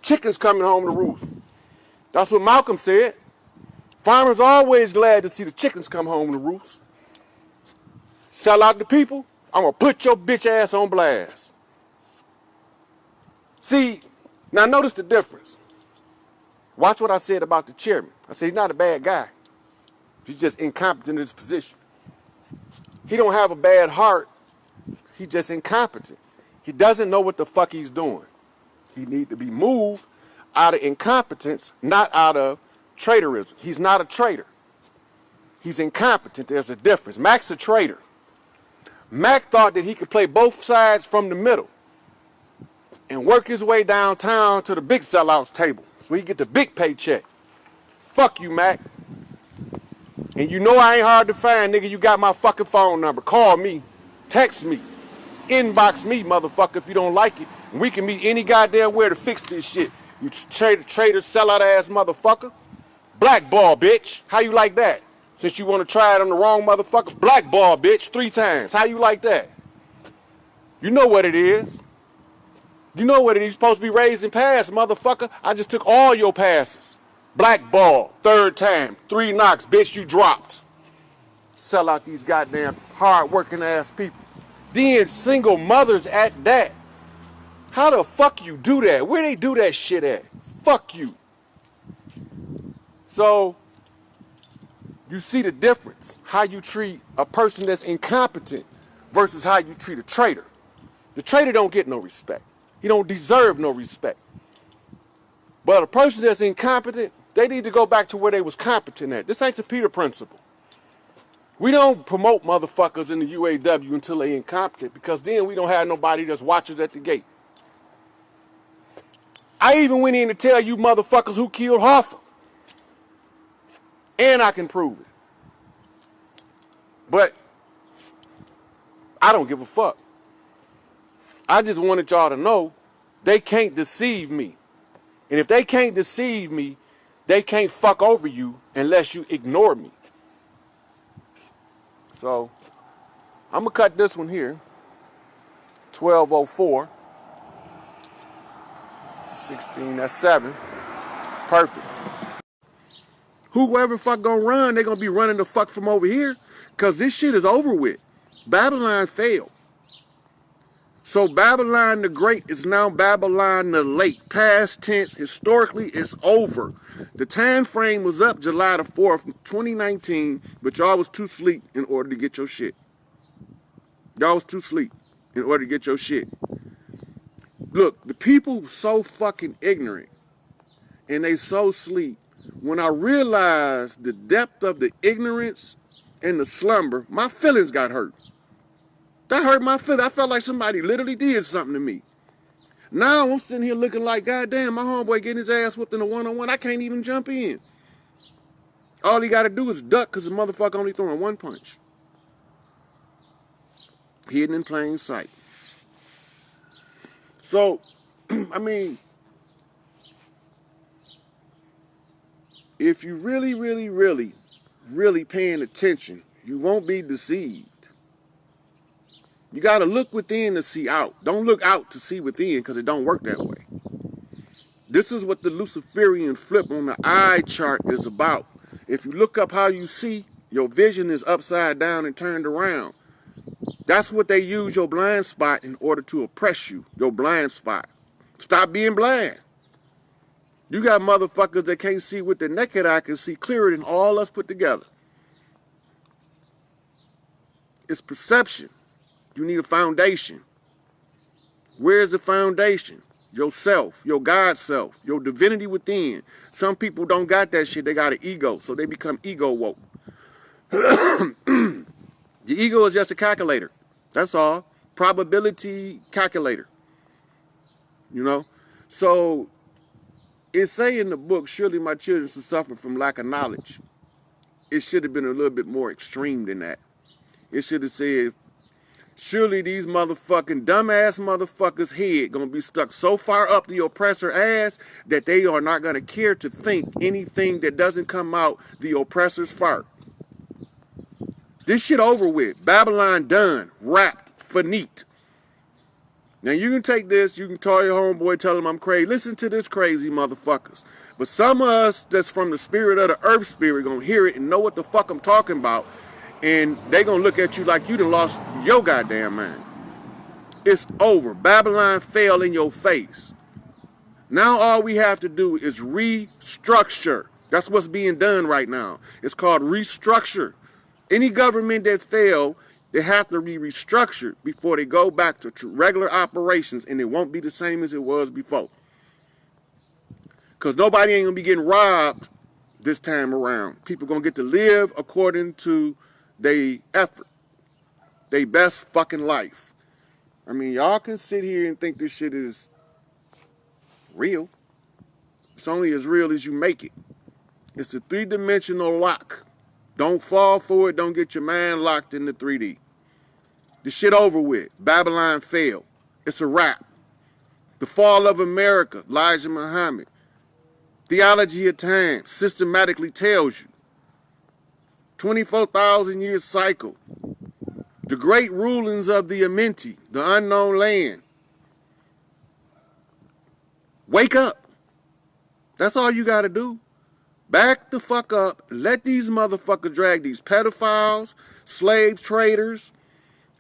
chickens coming home to roost. That's what Malcolm said. Farmers are always glad to see the chickens come home to roost. Sell out the people, I'm gonna put your bitch ass on blast. See, now notice the difference. Watch what I said about the chairman. I said he's not a bad guy. He's just incompetent in his position. He don't have a bad heart. He's just incompetent. He doesn't know what the fuck he's doing. He need to be moved out of incompetence, not out of traitorism. He's not a traitor. He's incompetent. There's a difference. Mac's a traitor. Mac thought that he could play both sides from the middle and work his way downtown to the big sellouts table so he get the big paycheck. Fuck you, Mac. And you know I ain't hard to find, nigga. You got my fucking phone number. Call me. Text me. Inbox me, motherfucker, if you don't like it. And we can meet any goddamn where to fix this shit. You traitor, sellout ass motherfucker. Blackball, bitch. How you like that? Since you want to try it on the wrong motherfucker. Blackball, bitch, 3 times. How you like that? You know what it is. You know what it is. You're supposed to be raising pass, motherfucker. I just took all your passes. Blackball, 3rd time. 3 knocks, bitch, you dropped. Sell out these goddamn hard-working ass people. Then single mothers at that. How the fuck you do that? Where they do that shit at? Fuck you. So, you see the difference. How you treat a person that's incompetent versus how you treat a traitor. The traitor don't get no respect. He don't deserve no respect. But a person that's incompetent, they need to go back to where they was competent at. This ain't the Peter principle. We don't promote motherfuckers in the UAW until they incompetent, because then we don't have nobody that's watchers at the gate. I even went in to tell you motherfuckers who killed Hoffa. And I can prove it. But I don't give a fuck. I just wanted y'all to know they can't deceive me. And if they can't deceive me, they can't fuck over you unless you ignore me. So, I'm going to cut this one here. 12:04. 16, that's 7. Perfect. Whoever fuck gonna run, they gonna be running the fuck from over here. Because this shit is over with. Babylon failed. So Babylon the Great is now Babylon the Late. Past tense, historically, it's over. The time frame was up July the 4th, 2019, but y'all was too asleep in order to get your shit. Y'all was too asleep in order to get your shit. Look, the people so fucking ignorant and they so sleep. When I realized the depth of the ignorance and the slumber, my feelings got hurt. That hurt my feelings. I felt like somebody literally did something to me. Now I'm sitting here looking like, goddamn, my homeboy getting his ass whooped in a one-on-one. I can't even jump in. All he got to do is duck because the motherfucker only throwing 1 punch. Hidden in plain sight. So, I mean, if you really paying attention, you won't be deceived. You got to look within to see out. Don't look out to see within, because it don't work that way. This is what the Luciferian flip on the eye chart is about. If you look up how you see, your vision is upside down and turned around. That's what they use your blind spot in order to oppress you, your blind spot. Stop being blind. You got motherfuckers that can't see with the naked eye, can see clearer than all us put together. It's perception. You need a foundation. Where's the foundation? Yourself, your God self, your divinity within. Some people don't got that shit. They got an ego, so they become ego woke. The ego is just a calculator. That's all. Probability calculator. You know? So, it say in the book, surely my children should suffer from lack of knowledge. It should have been a little bit more extreme than that. It should have said, surely these motherfucking dumbass motherfuckers' head gonna be stuck so far up the oppressor ass that they are not gonna care to think anything that doesn't come out the oppressor's fart. This shit over with. Babylon done. Wrapped. Finite. Now you can take this, you can tell your homeboy, tell him I'm crazy. Listen to this crazy motherfuckers. But some of us that's from the spirit of the earth spirit gonna hear it and know what the fuck I'm talking about. And they gonna look at you like you done lost your goddamn mind. It's over. Babylon fell in your face. Now all we have to do is restructure. That's what's being done right now. It's called restructure. Any government that failed, they have to be restructured before they go back to regular operations, and it won't be the same as it was before. Because nobody ain't going to be getting robbed this time around. People going to get to live according to their effort, their best fucking life. I mean, y'all can sit here and think this shit is real. It's only as real as you make it. It's a three-dimensional lock. Don't fall for it. Don't get your mind locked into 3D. The shit over with. Babylon fell. It's a wrap. The fall of America, Elijah Muhammad. Theology of time systematically tells you. 24,000 year cycle. The great rulings of the Amenti, the unknown land. Wake up. That's all you got to do. Back the fuck up. Let these motherfuckers drag these pedophiles, slave traders,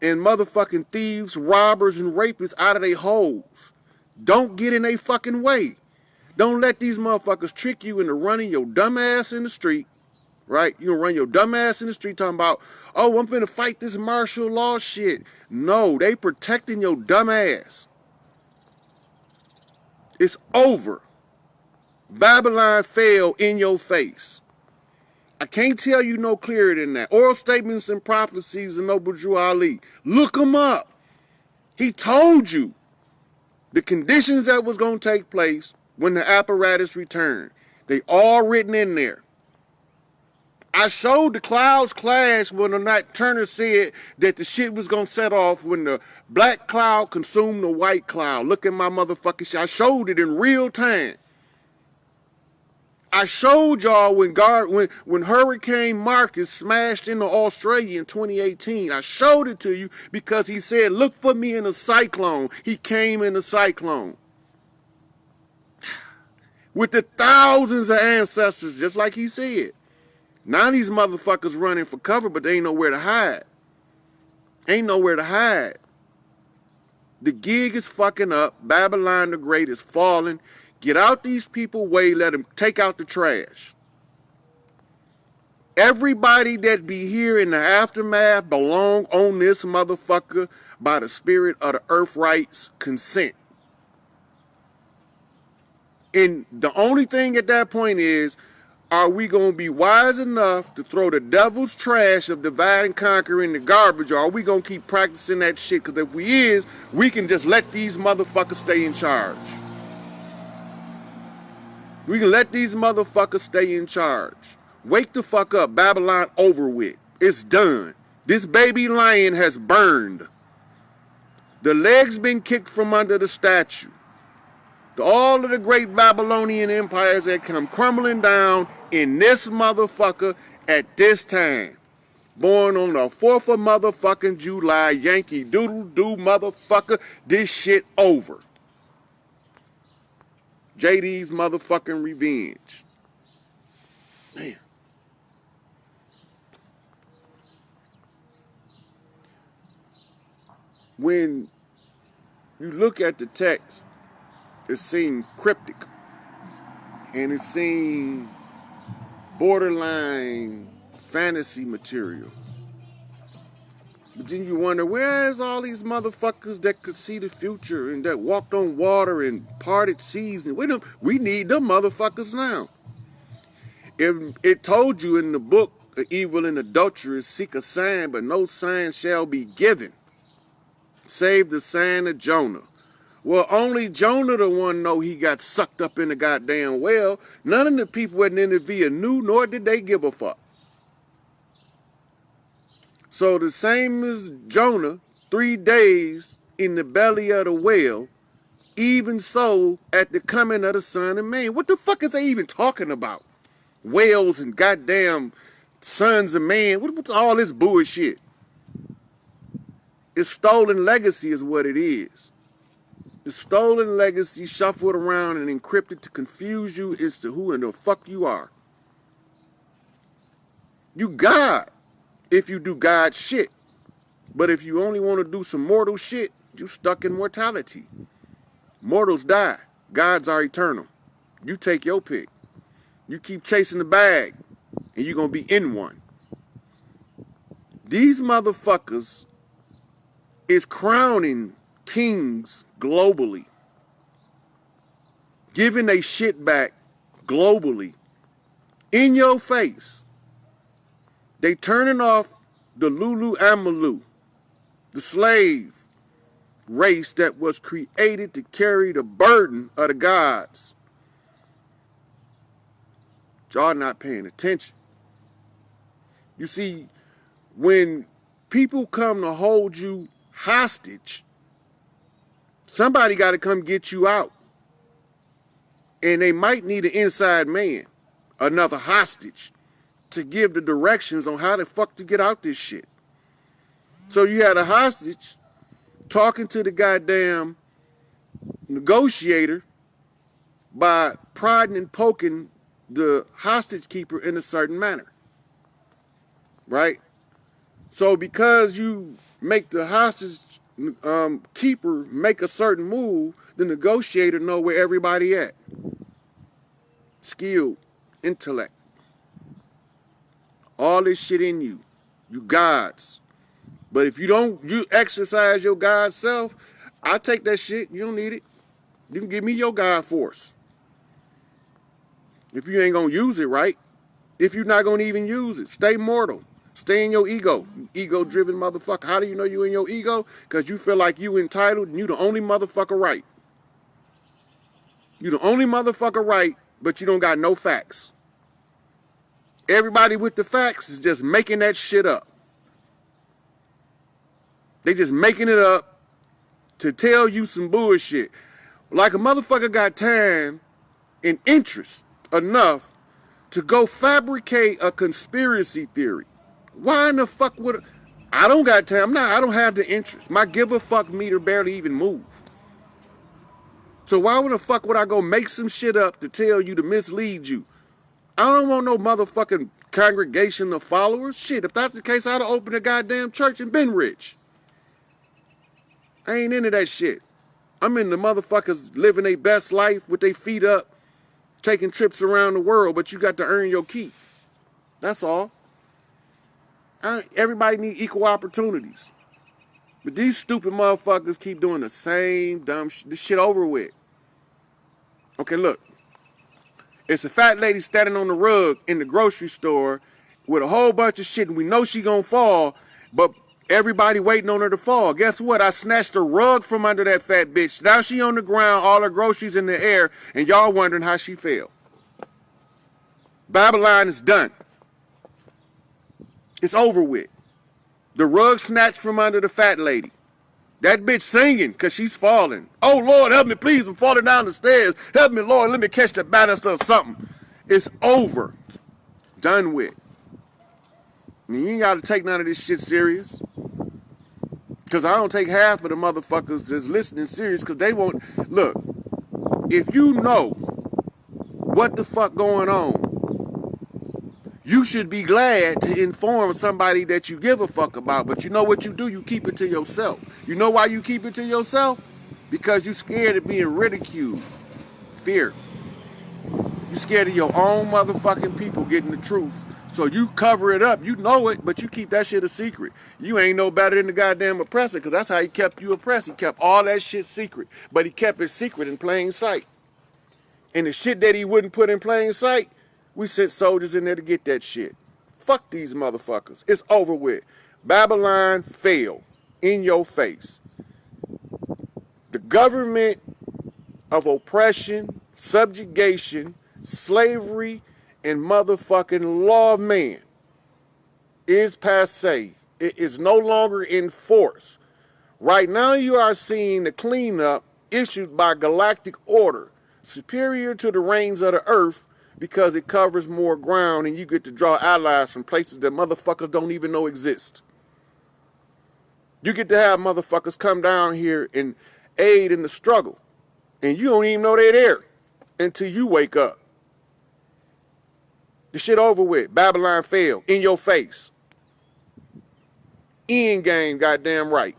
and motherfucking thieves, robbers, and rapists out of their holes. Don't get in their fucking way. Don't let these motherfuckers trick you into running your dumb ass in the street, right? You gonna run your dumb ass in the street talking about, oh, I'm finna fight this martial law shit. No, they protecting your dumb ass. It's over. Babylon fell in your face. I can't tell you no clearer than that. Oral Statements and Prophecies of Noble Drew Ali. Look them up. He told you the conditions that was going to take place when the apparatus returned. They all written in there. I showed the clouds clash when the night Turner said that the shit was going to set off when the black cloud consumed the white cloud. Look at my motherfucking shit. I showed it in real time. I showed y'all when Hurricane Marcus smashed into Australia in 2018. I showed it to you because he said, look for me in a cyclone. He came in a cyclone. With the thousands of ancestors, just like he said. Now these motherfuckers running for cover, but they ain't nowhere to hide. Ain't nowhere to hide. The gig is fucking up. Babylon the Great is falling. Get out these people way, let them take out the trash. Everybody that be here in the aftermath belong on this motherfucker by the spirit of the earth rights consent. And the only thing at that point is, are we going to be wise enough to throw the devil's trash of divide and conquer in the garbage, or are we going to keep practicing that shit? Because if we is, we can just let these motherfuckers stay in charge. We can let these motherfuckers stay in charge. Wake the fuck up. Babylon over with. It's done. This baby lion has burned. The legs been kicked from under the statue. All of the great Babylonian empires that come crumbling down in this motherfucker at this time. Born on the 4th of motherfucking July. Yankee Doodle Doo motherfucker. This shit over. JD's motherfucking revenge. Man. When you look at the text, it seems cryptic. And it seems borderline fantasy material. But then you wonder, where's all these motherfuckers that could see the future and that walked on water and parted seas? And we need them motherfuckers now. If it told you in the book, the evil and adulterers seek a sign, but no sign shall be given, save the sign of Jonah. Well, only Jonah the one know he got sucked up in the goddamn well. None of the people at Nineveh knew, nor did they give a fuck. So the same as Jonah, 3 days in the belly of the whale, even so at the coming of the Son of Man. What the fuck is they even talking about? Whales and goddamn sons of man. What's all this bullshit? It's stolen legacy is what it is. The stolen legacy shuffled around and encrypted to confuse you as to who in the fuck you are. You God if you do God shit. But if you only want to do some mortal shit, you stuck in mortality. Mortals die. Gods are eternal. You take your pick. You keep chasing the bag, and you're going to be in one. These motherfuckers is crowning kings globally. Giving they shit back globally. In your face. They turning off the Lulu Amalu, the slave race that was created to carry the burden of the gods. Y'all not paying attention. You see, when people come to hold you hostage, somebody got to come get you out. And they might need an inside man, another hostage, to give the directions on how the fuck to get out this shit. So you had a hostage talking to the goddamn negotiator by prodding and poking the hostage keeper in a certain manner. Right? So because you make the hostage keeper make a certain move, the negotiator know where everybody at. Skill, intellect. All this shit in you. You gods. But if you don't exercise your God self, I take that shit. You don't need it. You can give me your God force. If you ain't gonna use it right. If you're not gonna even use it, stay mortal. Stay in your ego. Ego-driven motherfucker. How do you know you in your ego? Because you feel like you entitled and you the only motherfucker right. You the only motherfucker right, but you don't got no facts. Everybody with the facts is just making that shit up. They just making it up to tell you some bullshit. Like a motherfucker got time and interest enough to go fabricate a conspiracy theory. Why in the fuck would I don't got time. I don't have the interest. My give a fuck meter barely even move. So why the fuck would I go make some shit up to tell you to mislead you? I don't want no motherfucking congregation of followers. Shit, if that's the case, I'd have opened a goddamn church and been rich. I ain't into that shit. I'm into motherfuckers living their best life with their feet up, taking trips around the world, but you got to earn your keep. That's all. Everybody need equal opportunities. But these stupid motherfuckers keep doing the same dumb shit. This shit over with. Okay, look. It's a fat lady standing on the rug in the grocery store with a whole bunch of shit, and we know she gonna fall, but everybody waiting on her to fall. Guess what? I snatched the rug from under that fat bitch. Now she on the ground, all her groceries in the air, and y'all wondering how she fell. Babylon is done. It's over with. The rug snatched from under the fat lady. That bitch singing because she's falling. Oh, Lord, help me, please. I'm falling down the stairs. Help me, Lord. Let me catch the banister or something. It's over. Done with. And you ain't got to take none of this shit serious. Because I don't take half of the motherfuckers that's listening serious because they won't. Look, if you know what the fuck going on, you should be glad to inform somebody that you give a fuck about. But you know what you do? You keep it to yourself. You know why you keep it to yourself? Because you're scared of being ridiculed. Fear. You're scared of your own motherfucking people getting the truth. So you cover it up. You know it, but you keep that shit a secret. You ain't no better than the goddamn oppressor, because that's how he kept you oppressed. He kept all that shit secret. But he kept it secret in plain sight. And the shit that he wouldn't put in plain sight, we sent soldiers in there to get that shit. Fuck these motherfuckers. It's over with. Babylon failed. In your face. The government of oppression, subjugation, slavery, and motherfucking law of man is passe. It is no longer in force. Right now you are seeing the cleanup issued by Galactic order, superior to the reigns of the earth because it covers more ground and you get to draw allies from places that motherfuckers don't even know exist. You get to have motherfuckers come down here and aid in the struggle. And you don't even know they're there until you wake up. The shit over with. Babylon fell in your face. End game, goddamn right.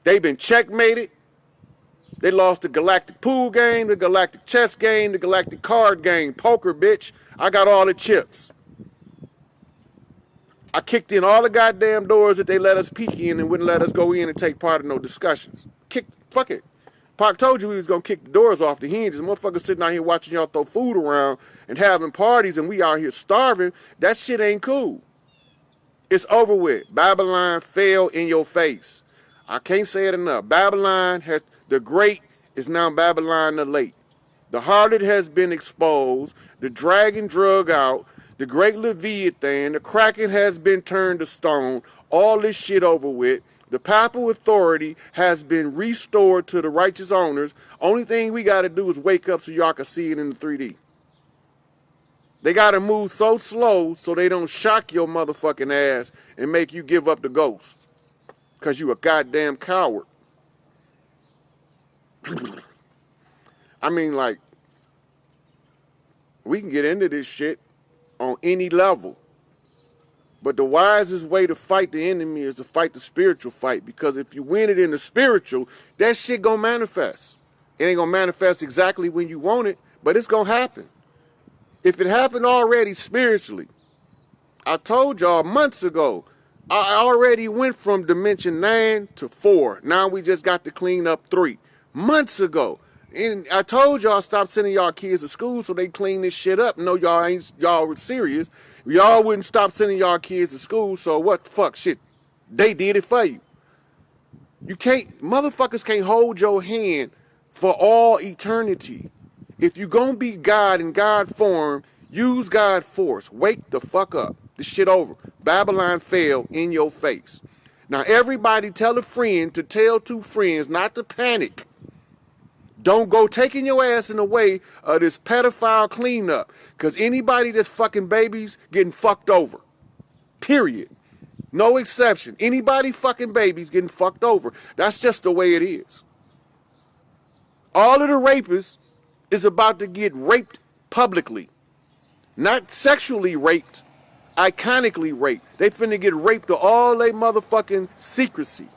They've been checkmated. They lost the Galactic pool game, the Galactic chess game, the Galactic card game. Poker, bitch. I got all the chips. I kicked in all the goddamn doors that they let us peek in and wouldn't let us go in and take part in no discussions. Fuck it. Pac told you he was going to kick the doors off the hinges. Motherfuckers sitting out here watching y'all throw food around and having parties and we out here starving. That shit ain't cool. It's over with. Babylon fell in your face. I can't say it enough. Babylon has, the great is now Babylon the late. The harlot has been exposed. The dragon drug out. The great Leviathan. The Kraken has been turned to stone. All this shit over with. The papal authority has been restored to the righteous owners. Only thing we got to do is wake up so y'all can see it in the 3D. They got to move so slow so they don't shock your motherfucking ass and make you give up the ghost. Because you a goddamn coward. I mean, like, we can get into this shit on any level. But the wisest way to fight the enemy is to fight the spiritual fight. Because if you win it in the spiritual, that shit gonna manifest. It ain't gonna manifest exactly when you want it, but it's gonna happen. If it happened already spiritually, I told y'all months ago, I already went from dimension 9 to 4. Now we just got to clean up 3. Months ago. And I told y'all stop sending y'all kids to school so they clean this shit up. No, y'all were serious. Y'all wouldn't stop sending y'all kids to school, so what the fuck shit? They did it for you. You can't, motherfuckers can't hold your hand for all eternity. If you gonna be God in God form, use God force. Wake the fuck up. This shit over. Babylon fell in your face. Now everybody tell a friend to tell 2 friends not to panic. Don't go taking your ass in the way of this pedophile cleanup. Because anybody that's fucking babies getting fucked over. Period. No exception. Anybody fucking babies getting fucked over. That's just the way it is. All of the rapists is about to get raped publicly. Not sexually raped. Iconically raped. They finna get raped to all they motherfucking secrecy.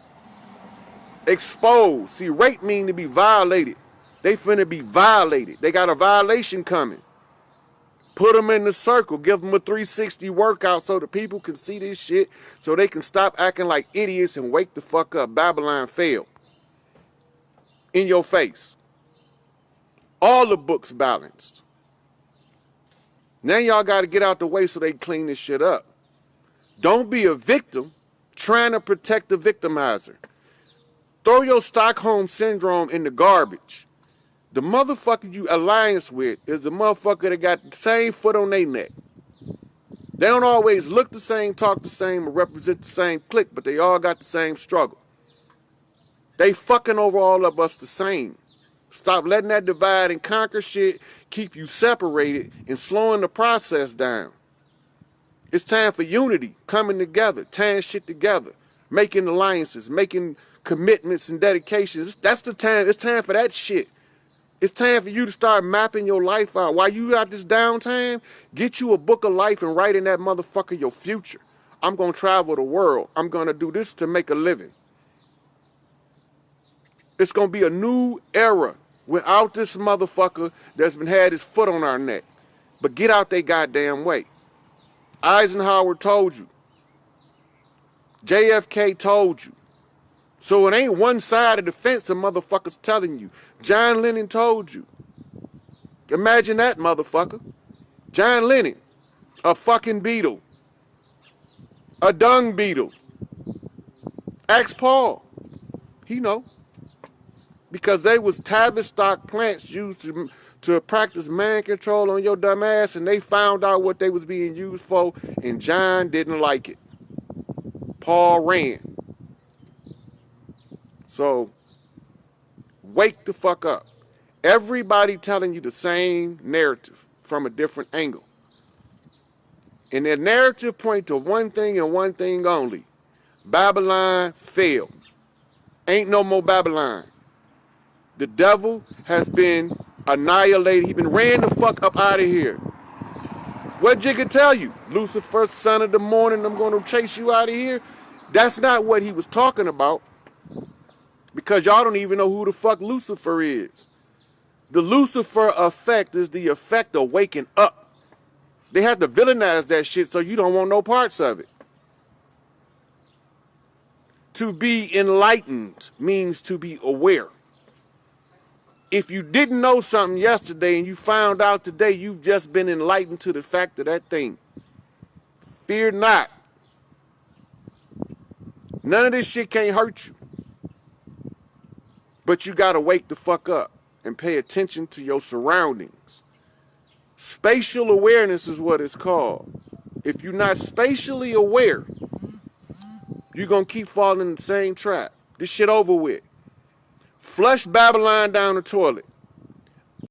Exposed. See, rape mean to be violated. They finna be violated. They got a violation coming. Put them in the circle. Give them a 360 workout so the people can see this shit so they can stop acting like idiots and wake the fuck up. Babylon fell. In your face. All the books balanced. Now y'all got to get out the way so they can clean this shit up. Don't be a victim trying to protect the victimizer. Throw your Stockholm Syndrome in the garbage. The motherfucker you alliance with is the motherfucker that got the same foot on their neck. They don't always look the same, talk the same, or represent the same clique, but they all got the same struggle. They fucking over all of us the same. Stop letting that divide and conquer shit keep you separated and slowing the process down. It's time for unity, coming together, tying shit together, making alliances, making commitments and dedications. That's the time. It's time for that shit. It's time for you to start mapping your life out. While you got this downtime, get you a book of life and write in that motherfucker your future. I'm going to travel the world. I'm going to do this to make a living. It's going to be a new era without this motherfucker that's been had his foot on our neck. But get out they goddamn way. Eisenhower told you. JFK told you. So it ain't one side of the fence the motherfucker's telling you. John Lennon told you. Imagine that motherfucker. John Lennon, a fucking beetle. A dung beetle. Ask Paul. He know. Because they was Tavistock plants used to practice mind control on your dumb ass, and they found out what they was being used for, and John didn't like it. Paul ran. So, wake the fuck up. Everybody telling you the same narrative from a different angle. And their narrative point to one thing and one thing only. Babylon fell. Ain't no more Babylon. The devil has been annihilated. He been ran the fuck up out of here. What Jigga tell you? Lucifer, son of the morning, I'm going to chase you out of here. That's not what he was talking about, because y'all don't even know who the fuck Lucifer is. The Lucifer effect is the effect of waking up. They have to villainize that shit so you don't want no parts of it. To be enlightened means to be aware. If you didn't know something yesterday and you found out today, you've just been enlightened to the fact of that thing. Fear not. None of this shit can't hurt you. But you gotta wake the fuck up and pay attention to your surroundings. Spatial awareness is what it's called. If you're not spatially aware, you're gonna keep falling in the same trap. This shit over with. Flush Babylon down the toilet.